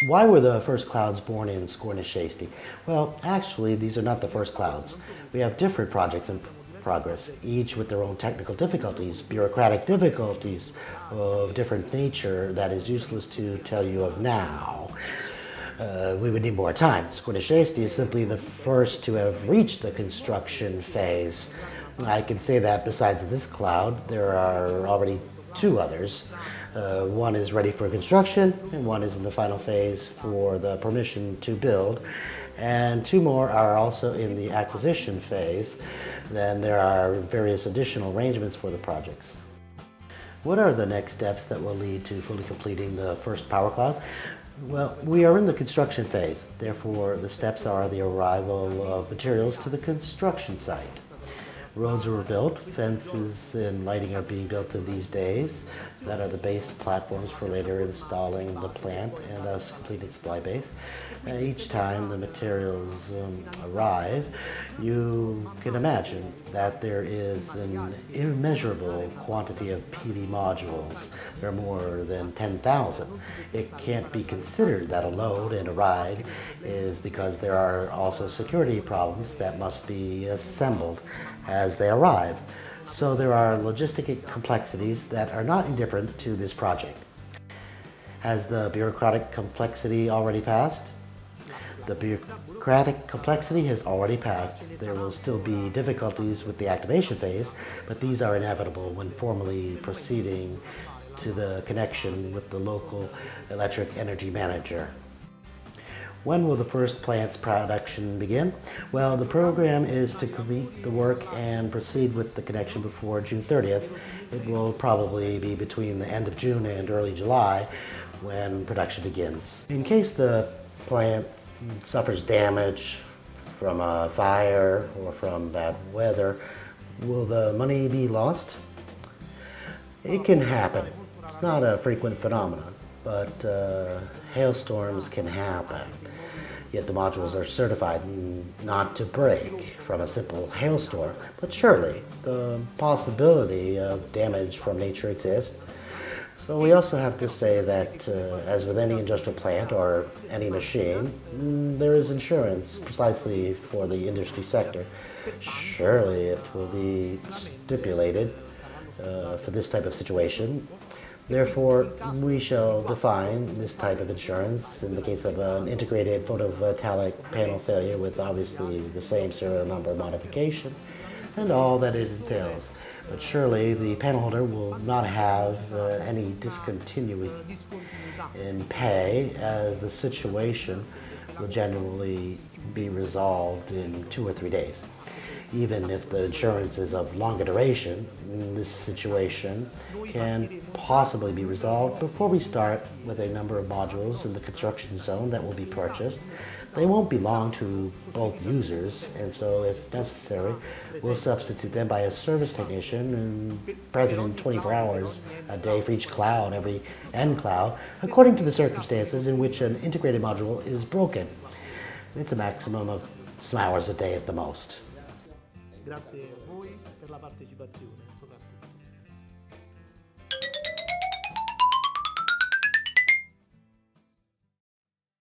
Why were the first clouds born in Scornishesti? Well, actually, these are not the first clouds. We have different projects in progress, each with their own technical difficulties, bureaucratic difficulties of different nature that is useless to tell you of now. We would need more time. Scornishesti is simply the first to have reached the construction phase. I can say that besides this cloud, there are already two others. One is ready for construction, and one is in the final phase for the permission to build. And two more are also in the acquisition phase. Then there are various additional arrangements for the projects. What are the next steps that will lead to fully completing the first Power Cloud? Well, we are in the construction phase. Therefore, the steps are the arrival of materials to the construction site. Roads were built, fences and lighting are being built in these days that are the base platforms for later installing the plant and thus completed supply base. Each time the materials arrive, you can imagine that there is an immeasurable quantity of PV modules. There are more than 10,000. It can't be considered that a load and a ride is because there are also security problems that must be assembled as they arrive. So there are logistic complexities that are not indifferent to this project. Has the bureaucratic complexity already passed? The bureaucratic complexity has already passed. There will still be difficulties with the activation phase, but these are inevitable when formally proceeding to the connection with the local electric energy manager. When will the first plant's production begin? Well, the program is to complete the work and proceed with the connection before June 30th. It will probably be between the end of June and early July when production begins. In case the plant suffers damage from a fire or from bad weather, will the money be lost? It can happen. It's not a frequent phenomenon, but hailstorms can happen. Yet the modules are certified not to break from a simple hailstorm, but surely the possibility of damage from nature exists. So we also have to say that, as with any industrial plant or any machine, there is insurance precisely for the industry sector. Surely it will be stipulated for this type of situation. Therefore, we shall define this type of insurance in the case of an integrated photovoltaic panel failure with obviously the same serial number modification and all that it entails. But surely the panel holder will not have any discontinuity in pay, as the situation will generally be resolved in 2 or 3 days. Even if the insurance is of longer duration, this situation can possibly be resolved before we start with a number of modules in the construction zone that will be purchased. They won't belong to both users, and so if necessary, we'll substitute them by a service technician present in 24 hours a day for each cloud, every end cloud, according to the circumstances in which an integrated module is broken. It's a maximum of some hours a day at the most. Grazie a voi per la partecipazione.